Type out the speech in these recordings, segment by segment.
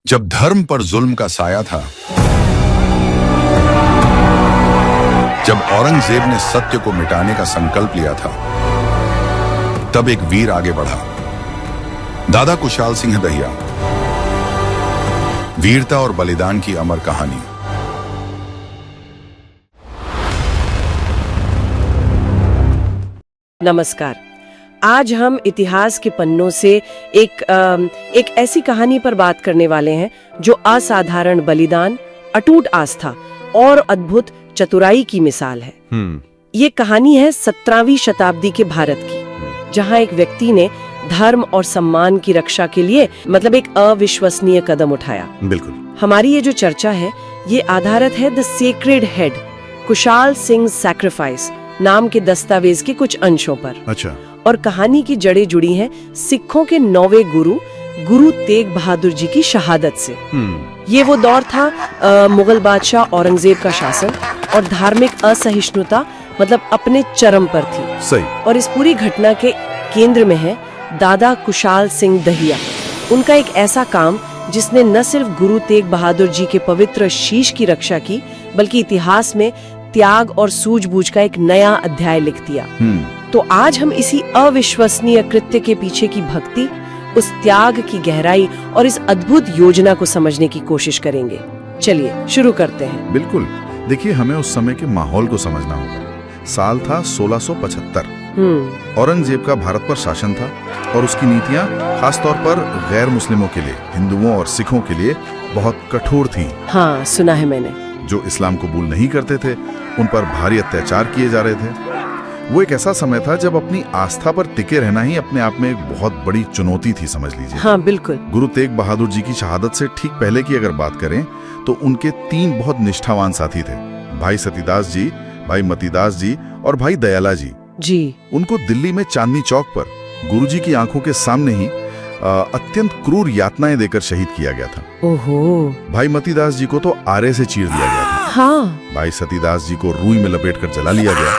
जब धर्म पर जुल्म का साया था, जब औरंगजेब ने सत्य को मिटाने का संकल्प लिया था, तब एक वीर आगे बढ़ा, दादा कुशाल सिंह दहिया। वीरता और बलिदान की अमर कहानी। नमस्कार। आज हम इतिहास के पन्नों से एक ऐसी कहानी पर बात करने वाले हैं जो असाधारण बलिदान, अटूट आस्था और अद्भुत चतुराई की मिसाल है। ये कहानी है 17वीं शताब्दी के भारत की, जहां एक व्यक्ति ने धर्म और सम्मान की रक्षा के लिए एक अविश्वसनीय कदम उठाया। बिल्कुल। हमारी ये जो चर्चा है ये आधारित है the sacred head, Kushal Singh sacrifice नाम के दस्तावेज के कुछ अंशों पर। अच्छा। और कहानी की जड़ें जुड़ी हैं सिखों के 9वें गुरु तेग बहादुर जी की शहादत से। ये वो दौर था मुगल बादशाह औरंगजेब का शासन और धार्मिक असहिष्णुता अपने चरम पर थी। सही। और इस पूरी घटना के केंद्र में है दादा कुशाल सिंह दहिया। उनका एक ऐसा काम जिसने न सिर्फ गुरु तेग बहादुर जी के पवित्र शीश की रक्षा की, बल्कि इतिहास में त्याग और सूझबूझ का एक नया अध्याय लिख दिया। तो आज हम इसी अविश्वसनीय कृत्य के पीछे की भक्ति, उस त्याग की गहराई और इस अद्भुत योजना को समझने की कोशिश करेंगे। चलिए शुरू करते हैं। बिल्कुल। देखिए, हमें उस समय के माहौल को समझना होगा। साल था 1675। औरंगजेब का भारत पर शासन था और उसकी नीतियां खासतौर पर गैर मुस्लिमों के लिए, हिंदुओं और सिखों के लिए बहुत कठोर थीं। हाँ, सुना है मैंने। जो इस्लाम कबूल नहीं करते थे, उन पर भारी अत्याचार किए जा रहे थे। वो एक ऐसा समय था जब अपनी आस्था पर टिके रहना ही अपने आप में एक बहुत बड़ी चुनौती थी, समझ लीजिए। हाँ, बिल्कुल। गुरु तेग बहादुर जी की शहादत से ठीक पहले की अगर बात करें तो उनके 3 बहुत निष्ठावान साथी थे, भाई सतीदास जी, भाई मतीदास जी और भाई दयाला जी। उनको दिल्ली में चांदनी चौक पर गुरु जी की आंखों के सामने ही अत्यंत क्रूर यातनाएं देकर शहीद किया गया था। ओहो। भाई मतीदास जी को तो आरे से चीर दिया गया था। हाँ। भाई सतीदास जी को रूई में लपेटकर जला लिया गया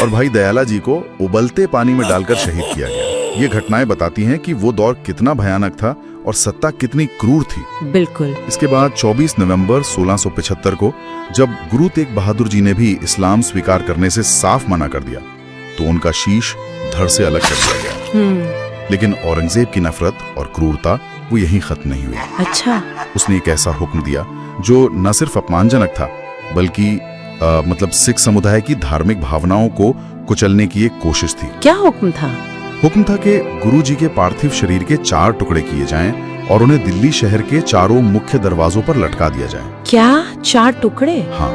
और भाई दयाला जी को उबलते पानी में डालकर शहीद किया गया। ये घटनाएं बताती हैं कि वो दौर कितना भयानक था और सत्ता कितनी क्रूर थी। बिल्कुल। इसके बाद 24 नवंबर 1675 को जब गुरु तेग बहादुर जी ने भी इस्लाम स्वीकार करने से साफ मना कर दिया, तो उनका शीश धड़ से अलग कर दिया गया। लेकिन औरंगजेब की नफरत और क्रूरता वो यहीं खत्म नहीं हुई। अच्छा। उसने एक ऐसा हुक्म दिया जो न सिर्फ अपमानजनक था, बल्कि सिख समुदाय की धार्मिक भावनाओं को कुचलने की एक कोशिश थी। क्या हुक्म था? हुक्म था कि गुरु जी के पार्थिव शरीर के 4 टुकड़े किए जाएं और उन्हें दिल्ली शहर के चारों मुख्य दरवाजों पर लटका दिया जाए। क्या 4 टुकड़े? हाँ,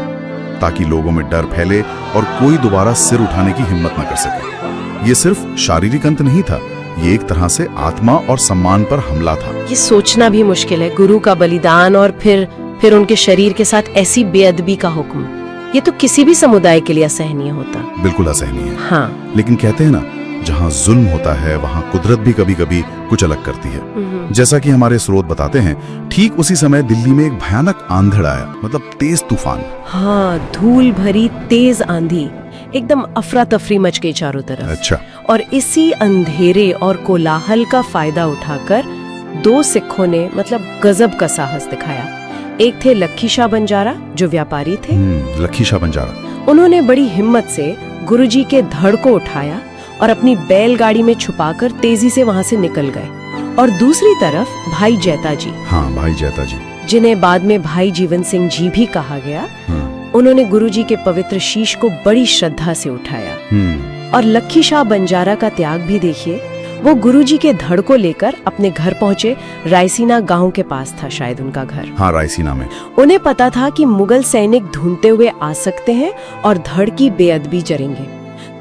ताकि लोगों में डर फैले और कोई दोबारा सिर उठाने की हिम्मत न कर सके। ये सिर्फ शारीरिक अंत नहीं था, ये एक तरह से आत्मा और सम्मान पर हमला था। ये सोचना भी मुश्किल है, गुरु का बलिदान और फिर उनके शरीर के साथ ऐसी बेअदबी का हुक्म। ये तो किसी भी समुदाय के लिए असहनीय होता। बिल्कुल असहनीय है। हाँ। लेकिन कहते हैं ना, जहाँ जुल्म होता है वहाँ कुदरत भी कभी कभी कुछ अलग करती है। जैसा कि हमारे स्रोत बताते हैं, ठीक उसी समय दिल्ली में एक भयानक आंधड़ आया, तेज तूफान। हाँ, धूल भरी तेज आंधी, एकदम अफरा तफरी मच गई चारों तरफ। अच्छा। और इसी अंधेरे और कोलाहल का फायदा उठाकर 2 सिखों ने गजब का साहस दिखाया। एक थे लखी शाह बंजारा, जो व्यापारी थे। लखी शाह बंजारा। उन्होंने बड़ी हिम्मत से गुरुजी के धड़ को उठाया और अपनी बैलगाड़ी में छुपाकर तेजी से वहां से निकल गए। और दूसरी तरफ भाई जैता जी। हाँ, भाई जैता जी, जिन्हें बाद में भाई जीवन सिंह जी भी कहा गया। उन्होंने गुरुजी के पवित्र शीश को बड़ी श्रद्धा से उठाया। और लखी शाह बंजारा का त्याग भी देखिए। वो गुरुजी के धड़ को लेकर अपने घर पहुंचे। रायसीना गांव के पास था शायद उनका घर। हाँ, रायसीना में। उन्हें पता था कि मुगल सैनिक ढूंढते हुए आ सकते हैं और धड़ की बेअदबी जरेंगे।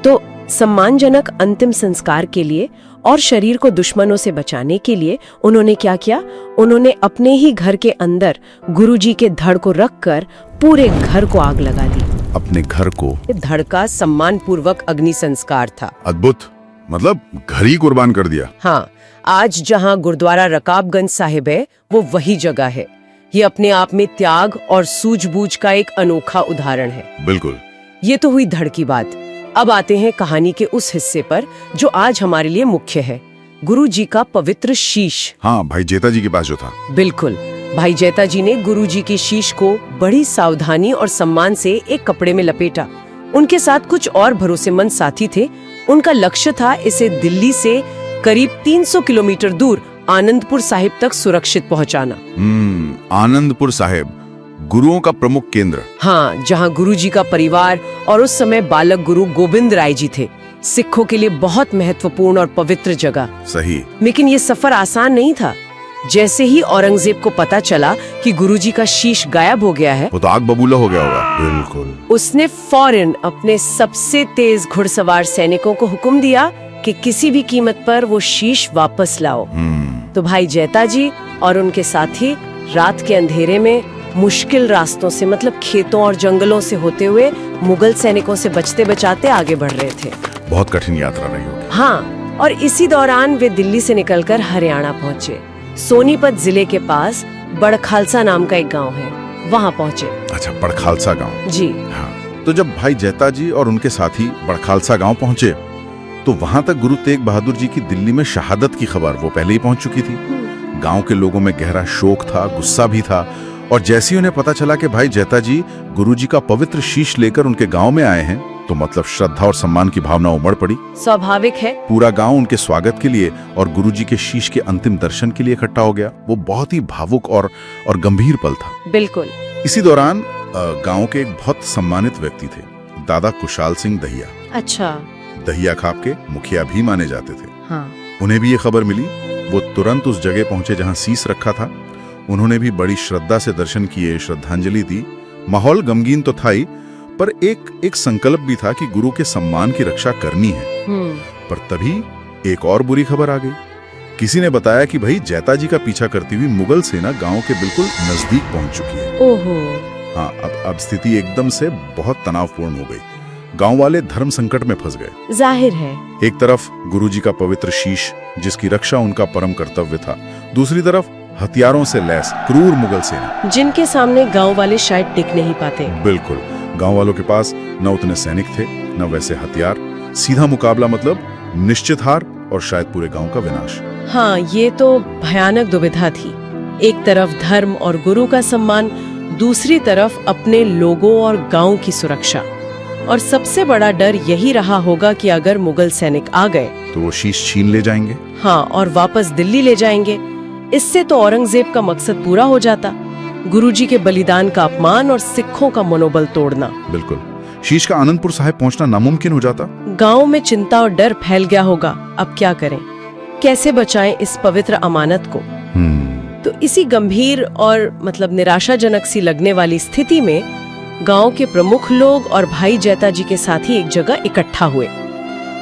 तो सम्मानजनक अंतिम संस्कार के लिए और शरीर को दुश्मनों से बचाने के लिए उन्होंने क्या किया? उन्होंने अपने ही घर के अंदर गुरुजी के धड़ को रखकर पूरे घर को आग लगा दी। अपने घर को? धड़ का सम्मान पूर्वक अग्नि संस्कार था। अद्भुत। घर ही कुर्बान कर दिया। हाँ, आज जहाँ गुरुद्वारा रकाबगंज साहिब है, वो वही जगह है। ये अपने आप में त्याग और सूझबूझ का एक अनोखा उदाहरण है। बिल्कुल। ये तो हुई धड़ की बात। अब आते हैं कहानी के उस हिस्से पर जो आज हमारे लिए मुख्य है, गुरु जी का पवित्र शीश। हाँ, भाई जेता जी के पास जो था। बिल्कुल। भाई जैता जी ने गुरुजी की शीश को बड़ी सावधानी और सम्मान से एक कपड़े में लपेटा। उनके साथ कुछ और भरोसेमंद साथी थे। उनका लक्ष्य था इसे दिल्ली से करीब 300 किलोमीटर दूर आनंदपुर साहिब तक सुरक्षित पहुंचाना। आनंदपुर साहिब गुरुओं का प्रमुख केंद्र। हाँ, जहाँ गुरुजी का परिवार और उस समय बालक गुरु गोविंद राय जी थे। सिखों के लिए बहुत महत्वपूर्ण और पवित्र जगह। सही। लेकिन ये सफर आसान नहीं था। जैसे ही औरंगजेब को पता चला कि गुरुजी का शीश गायब हो गया है, वो तो आग बबूला हो गया होगा। बिल्कुल। उसने फौरन अपने सबसे तेज घुड़सवार सैनिकों को हुक्म दिया कि किसी भी कीमत पर वो शीश वापस लाओ। तो भाई जैता जी और उनके साथी रात के अंधेरे में मुश्किल रास्तों से, मतलब खेतों और जंगलों से होते हुए मुगल सैनिकों से बचते बचाते आगे बढ़ रहे थे। बहुत कठिन यात्रा रही होगी। हाँ, और इसी दौरान वे दिल्ली से निकलकर हरियाणा पहुँचे। सोनीपत जिले के पास बड़खालसा नाम का एक गांव है, वहाँ पहुँचे। अच्छा, बड़खालसा गांव। जी हाँ। तो जब भाई जैता जी और उनके साथी बड़खालसा गांव पहुँचे तो वहाँ तक गुरु तेग बहादुर जी की दिल्ली में शहादत की खबर वो पहले ही पहुँच चुकी थी। गांव के लोगों में गहरा शोक था, गुस्सा भी था। और जैसे ही उन्हें पता चला कि भाई जैता जी गुरुजी का पवित्र शीश लेकर उनके गांव में आए हैं, तो मतलब श्रद्धा और सम्मान की भावना उमड़ पड़ी। स्वाभाविक है। पूरा गांव उनके स्वागत के लिए और गुरुजी के शीश के अंतिम दर्शन के लिए इकट्ठा हो गया। वो बहुत ही भावुक और गंभीर पल था। बिल्कुल। इसी दौरान गांव के एक बहुत सम्मानित व्यक्ति थे, दादा कुशाल सिंह दहिया। अच्छा। दहिया खाप के मुखिया भी माने जाते थे। हाँ। उन्हें भी ये खबर मिली। वो तुरंत उस जगह पहुंचे जहां शीश रखा था। उन्होंने भी बड़ी श्रद्धा से दर्शन किए, श्रद्धांजलि दी। माहौल गमगीन तो था ही, पर एक संकल्प भी था कि गुरु के सम्मान की रक्षा करनी है। पर तभी एक और बुरी खबर आ गई। किसी ने बताया कि भाई जैता जी का पीछा करती हुई मुगल सेना गांव के बिल्कुल नजदीक पहुंच चुकी है। ओहो। हाँ, अब स्थिति एकदम से बहुत तनावपूर्ण हो गई। गांव वाले धर्म संकट में फंस गए। जाहिर है। एक तरफ गुरुजी का पवित्र शीश, जिसकी रक्षा उनका परम कर्तव्य था, दूसरी तरफ हथियारों से लैस क्रूर मुगल सेना, जिनके सामने गांव वाले शायद टिक नहीं पाते। बिल्कुल। गांव वालों के पास न उतने सैनिक थे, न वैसे हथियार। सीधा मुकाबला मतलब निश्चित हार और शायद पूरे गांव का विनाश। हाँ, ये तो भयानक दुविधा थी। एक तरफ धर्म और गुरु का सम्मान, दूसरी तरफ अपने लोगों और गांव की सुरक्षा। और सबसे बड़ा डर यही रहा होगा कि अगर मुगल सैनिक आ गए तो वो शीश छीन ले जाएंगे। हाँ, और वापस दिल्ली ले जाएंगे। इससे तो औरंगजेब का मकसद पूरा हो जाता, गुरुजी के बलिदान का अपमान और सिखों का मनोबल तोड़ना। बिल्कुल। शीश का आनंदपुर साहिब पहुंचना नामुमकिन हो जाता। गांव में चिंता और डर फैल गया होगा। अब क्या करें, कैसे बचाएं इस पवित्र अमानत को? तो इसी गंभीर और मतलब निराशाजनक सी लगने वाली स्थिति में गांव के प्रमुख लोग और भाई जैता जी के साथी एक जगह इकट्ठा हुए।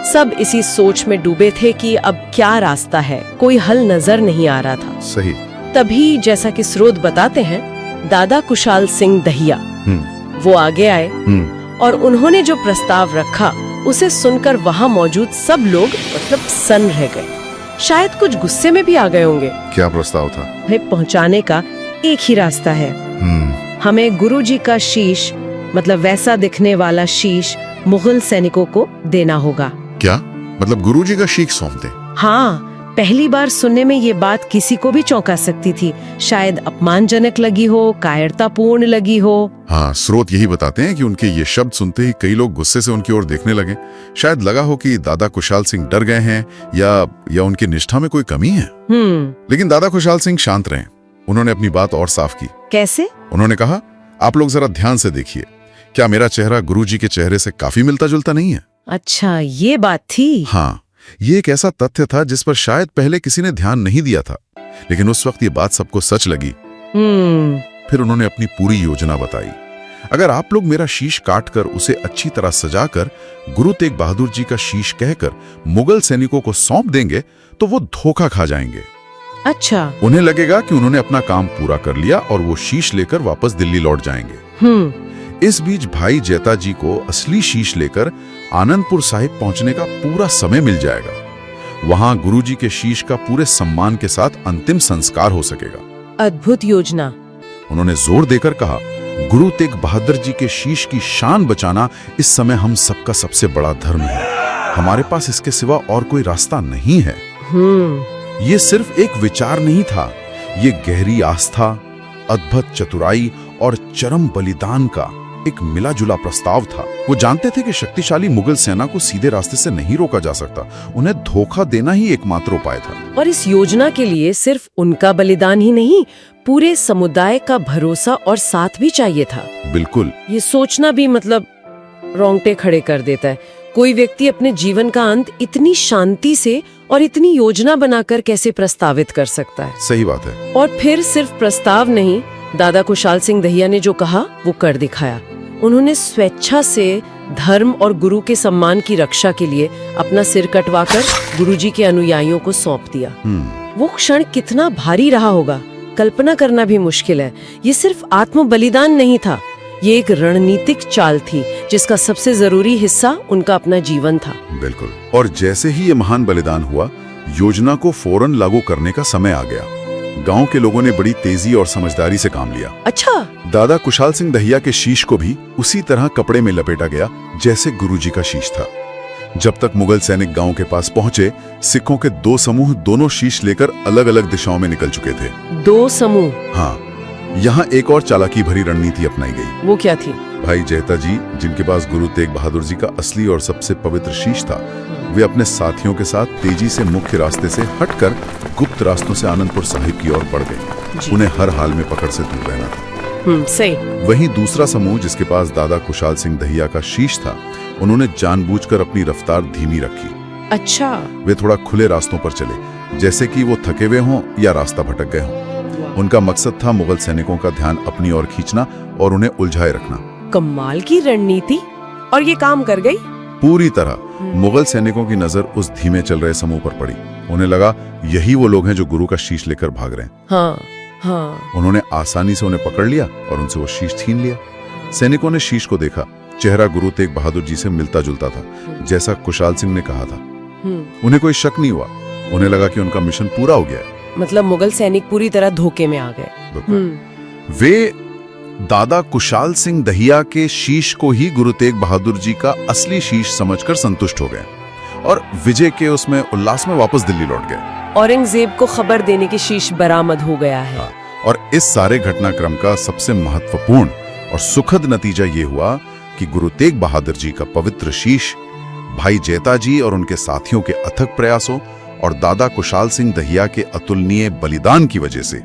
सब इसी सोच में डूबे थे कि अब क्या रास्ता है, कोई हल नजर नहीं आ रहा था। सही। तभी जैसा कि स्रोत बताते हैं, दादा कुशाल सिंह दहिया वो आगे आए और उन्होंने जो प्रस्ताव रखा उसे सुनकर वहाँ मौजूद सब लोग मतलब सन्न रह गए। शायद कुछ गुस्से में भी आ गए होंगे। क्या प्रस्ताव था? भाई, पहुँचाने का एक ही रास्ता है। हमें गुरुजी का शीश, मतलब वैसा दिखने वाला शीश, मुगल सैनिकों को देना होगा। क्या मतलब गुरुजी का शीश सौंप दे? हाँ, पहली बार सुनने में ये बात किसी को भी चौंका सकती थी। शायद अपमानजनक लगी हो, कायरतापूर्ण लगी हो। हाँ, स्रोत यही बताते हैं कि उनके ये शब्द सुनते ही कई लोग गुस्से से उनकी ओर देखने लगे। शायद लगा हो कि दादा कुशाल सिंह डर गए हैं या उनकी निष्ठा में कोई कमी है। लेकिन दादा कुशाल सिंह शांत रहे। उन्होंने अपनी बात और साफ की। कैसे? उन्होंने कहा, आप लोग जरा ध्यान से देखिए, क्या मेरा चेहरा गुरुजी के चेहरे से काफी मिलता जुलता नहीं है? अच्छा, ये बात थी। हाँ, ये एक ऐसा तथ्य था जिस पर शायद पहले किसी ने ध्यान नहीं दिया था, लेकिन उस वक्त ये बात सबको सच लगी। फिर उन्होंने अपनी पूरी योजना बताई। अगर आप लोग मेरा शीश काटकर उसे अच्छी तरह सजाकर गुरु तेग बहादुर जी का शीश कहकर मुगल सैनिकों को सौंप देंगे तो वो धोखा खा जाएंगे। अच्छा। उन्हें लगेगा कि उन्होंने अपना काम पूरा कर लिया और वो शीश लेकर वापस दिल्ली लौट जाएंगे। इस बीच भाई जैता जी को असली शीश लेकर आनंदपुर साहिब पहुंचने का पूरा समय मिल जाएगा। वहां गुरुजी के शीश का पूरे सम्मान के साथ अंतिम संस्कार हो सकेगा। अद्भुत योजना। उन्होंने जोर देकर कहा, गुरु तेग बहादुर जी के शीश की शान बचाना इस समय हम सबका सबसे बड़ा धर्म है। हमारे पास इसके सिवा और कोई रास्ता नहीं है। ये सिर्फ एक विचार नहीं था, ये गहरी आस्था, अद्भुत चतुराई और चरम बलिदान का एक मिला जुला प्रस्ताव था। वो जानते थे कि शक्तिशाली मुगल सेना को सीधे रास्ते से नहीं रोका जा सकता, उन्हें धोखा देना ही एकमात्र उपाय था। और इस योजना के लिए सिर्फ उनका बलिदान ही नहीं, पूरे समुदाय का भरोसा और साथ भी चाहिए था। बिल्कुल। ये सोचना भी मतलब रोंगटे खड़े कर देता है। कोई व्यक्ति अपने जीवन का अंत इतनी शांति से और इतनी योजना बनाकर कैसे प्रस्तावित कर सकता है। सही बात है। और फिर सिर्फ प्रस्ताव नहीं, दादा कुशाल सिंह दहिया ने जो कहा वो कर दिखाया। उन्होंने स्वेच्छा से धर्म और गुरु के सम्मान की रक्षा के लिए अपना सिर कटवाकर गुरुजी के अनुयायियों को सौंप दिया। वो क्षण कितना भारी रहा होगा, कल्पना करना भी मुश्किल है। ये सिर्फ आत्म बलिदान नहीं था, ये एक रणनीतिक चाल थी जिसका सबसे जरूरी हिस्सा उनका अपना जीवन था। बिल्कुल। और जैसे ही ये महान बलिदान हुआ, योजना को फौरन लागू करने का समय आ गया। गांव के लोगों ने बड़ी तेजी और समझदारी से काम लिया। अच्छा। दादा कुशाल सिंह दहिया के शीश को भी उसी तरह कपड़े में लपेटा गया जैसे गुरुजी का शीश था। जब तक मुगल सैनिक गांव के पास पहुंचे, सिखों के दो समूह दोनों शीश लेकर अलग अलग दिशाओं में निकल चुके थे। दो समूह? हाँ। यहाँ एक और चालाकी भरी रणनीति अपनाई गई। वो क्या थी? भाई जेता जी, जिनके पास गुरु तेग बहादुर जी का असली और सबसे पवित्र शीश था, वे अपने साथियों के साथ तेजी से मुख्य रास्ते से हटकर गुप्त रास्तों से आनंदपुर साहिब की ओर बढ़ गए। उन्हें हर हाल में पकड़ से दूर रहना था। सही। वहीं दूसरा समूह, जिसके पास दादा कुशाल सिंह दहिया का शीश था, उन्होंने जानबूझकर अपनी रफ्तार धीमी रखी। अच्छा। वे थोड़ा खुले रास्तों पर चले, जैसे कि वो थके हुए हों या रास्ता भटक गए हों। उनका मकसद था मुगल सैनिकों का ध्यान अपनी ओर खींचना और उन्हें उलझाए रखना। कमाल की रणनीति। और ये काम कर गई पूरी तरह। मुगल सैनिकों की नजर उस धीमे चल रहे समूह पर पड़ी। उन्हें लगा यही वो लोग हैं जो गुरु का शीश लेकर भाग रहे हैं। हाँ। उन्होंने आसानी से उन्हें पकड़ लिया और उनसे वो शीश छीन लिया। सैनिकों ने शीश को देखा। चेहरा गुरु तेग बहादुर जी से मिलता जुलता था, जैसा कुशाल सिंह ने कहा था। उन्हें कोई शक नहीं हुआ। उन्हें लगा कि उनका मिशन पूरा हो गया है। मतलब मुगल सैनिक पूरी तरह धोखे में आ गए। वे दादा कुशाल सिंह दहिया के शीश को ही गुरु तेग बहादुर जी का असली शीश समझकर संतुष्ट हो गए और विजय के उसमें उल्लास में वापस दिल्ली लौट गए। औरंगजेब को खबर देने की शीश बरामद हो गया है। और इस सारे घटनाक्रम का सबसे महत्वपूर्ण और सुखद नतीजा ये हुआ कि गुरु तेग बहादुर जी का पवित्र शीश भाई जेता जी और उनके साथियों के अथक प्रयासों और दादा कुशाल सिंह दहिया के अतुलनीय बलिदान की वजह से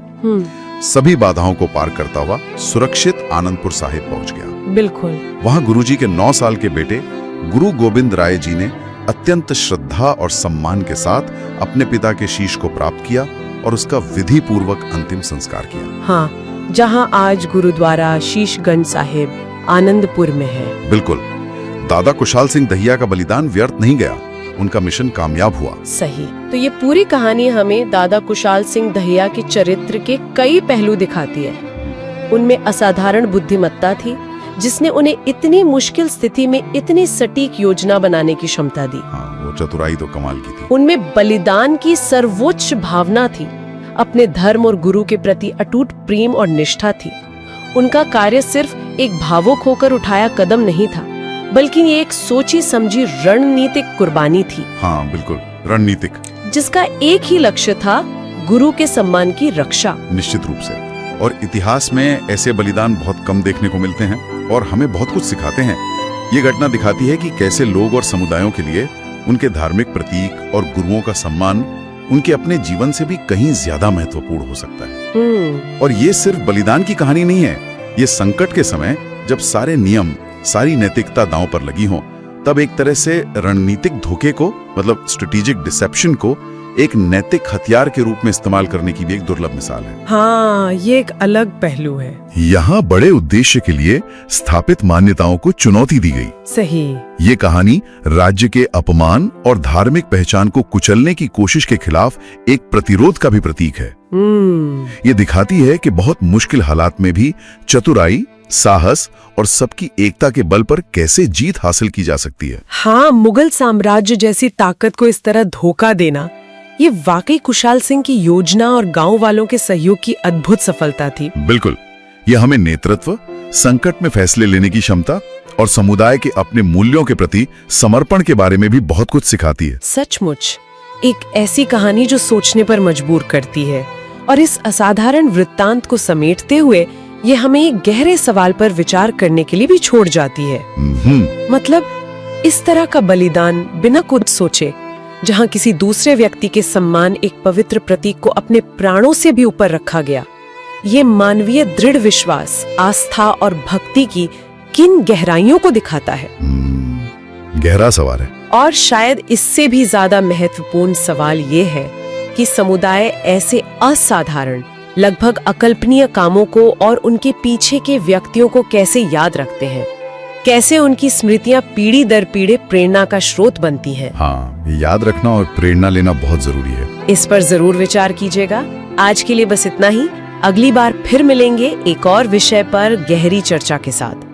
सभी बाधाओं को पार करता हुआ सुरक्षित आनंदपुर साहिब पहुंच गया। बिल्कुल। वहां गुरुजी के 9 साल के बेटे गुरु गोविंद राय जी ने अत्यंत श्रद्धा और सम्मान के साथ अपने पिता के शीश को प्राप्त किया और उसका विधि पूर्वक अंतिम संस्कार किया। हाँ, जहां आज गुरुद्वारा शीशगंज साहिब आनंदपुर में है। बिल्कुल। दादा कुशाल सिंह दहिया का बलिदान व्यर्थ नहीं गया, उनका मिशन कामयाब हुआ। सही। तो ये पूरी कहानी हमें दादा कुशाल सिंह दहिया के चरित्र के कई पहलू दिखाती है। उनमें असाधारण बुद्धिमत्ता थी, जिसने उन्हें इतनी मुश्किल स्थिति में इतनी सटीक योजना बनाने की क्षमता दी। हाँ, वो चतुराई तो कमाल की थी। उनमें बलिदान की सर्वोच्च भावना थी, अपने धर्म और गुरु के प्रति अटूट प्रेम और निष्ठा थी। उनका कार्य सिर्फ एक भावुक होकर उठाया कदम नहीं था, बल्कि ये एक सोची समझी रणनीतिक कुर्बानी थी। हाँ बिल्कुल, रणनीतिक, जिसका एक ही लक्ष्य था, गुरु के सम्मान की रक्षा। निश्चित रूप से। और इतिहास में ऐसे बलिदान बहुत कम देखने को मिलते हैं और हमें बहुत कुछ सिखाते हैं। ये घटना दिखाती है कि कैसे लोग और समुदायों के लिए उनके धार्मिक प्रतीक और गुरुओं का सम्मान उनके अपने जीवन से भी कहीं ज्यादा महत्वपूर्ण हो सकता है। और ये सिर्फ बलिदान की कहानी नहीं है, ये संकट के समय जब सारे नियम, सारी नैतिकता दांव पर लगी हो, तब एक तरह से रणनीतिक धोखे को, मतलब स्ट्रेटेजिक डिसेप्शन को, एक नैतिक हथियार के रूप में इस्तेमाल करने की भी एक दुर्लभ मिसाल है। हाँ, ये एक अलग पहलू है। यहाँ बड़े उद्देश्य के लिए स्थापित मान्यताओं को चुनौती दी गई। सही। ये कहानी राज्य के अपमान और धार्मिक पहचान को कुचलने की कोशिश के खिलाफ एक प्रतिरोध का भी प्रतीक है। ये दिखाती है कि बहुत मुश्किल हालात में भी चतुराई, साहस और सबकी एकता के बल पर कैसे जीत हासिल की जा सकती है। हाँ, मुगल साम्राज्य जैसी ताकत को इस तरह धोखा देना, ये वाकई कुशाल सिंह की योजना और गांव वालों के सहयोग की अद्भुत सफलता थी। बिल्कुल। ये हमें नेतृत्व, संकट में फैसले लेने की क्षमता और समुदाय के अपने मूल्यों के प्रति समर्पण के बारे में भी बहुत कुछ सिखाती है। सचमुच एक ऐसी कहानी जो सोचने पर मजबूर करती है और इस असाधारण वृत्तांत को समेटते हुए ये हमें एक गहरे सवाल पर विचार करने के लिए भी छोड़ जाती है। मतलब इस तरह का बलिदान बिना कुछ सोचे, जहाँ किसी दूसरे व्यक्ति के सम्मान एक पवित्र प्रतीक को अपने प्राणों से भी ऊपर रखा गया, ये मानवीय दृढ़ विश्वास, आस्था और भक्ति की किन गहराइयों को दिखाता है। गहरा सवाल है। और शायद इससे भी ज्यादा महत्वपूर्ण सवाल ये है कि समुदाय ऐसे असाधारण, लगभग अकल्पनीय कामों को और उनके पीछे के व्यक्तियों को कैसे याद रखते हैं, कैसे उनकी स्मृतियां पीढ़ी दर पीढ़ी प्रेरणा का स्रोत बनती हैं। हाँ, याद रखना और प्रेरणा लेना बहुत जरूरी है। इस पर जरूर विचार कीजिएगा। आज के लिए बस इतना ही। अगली बार फिर मिलेंगे एक और विषय पर गहरी चर्चा के साथ।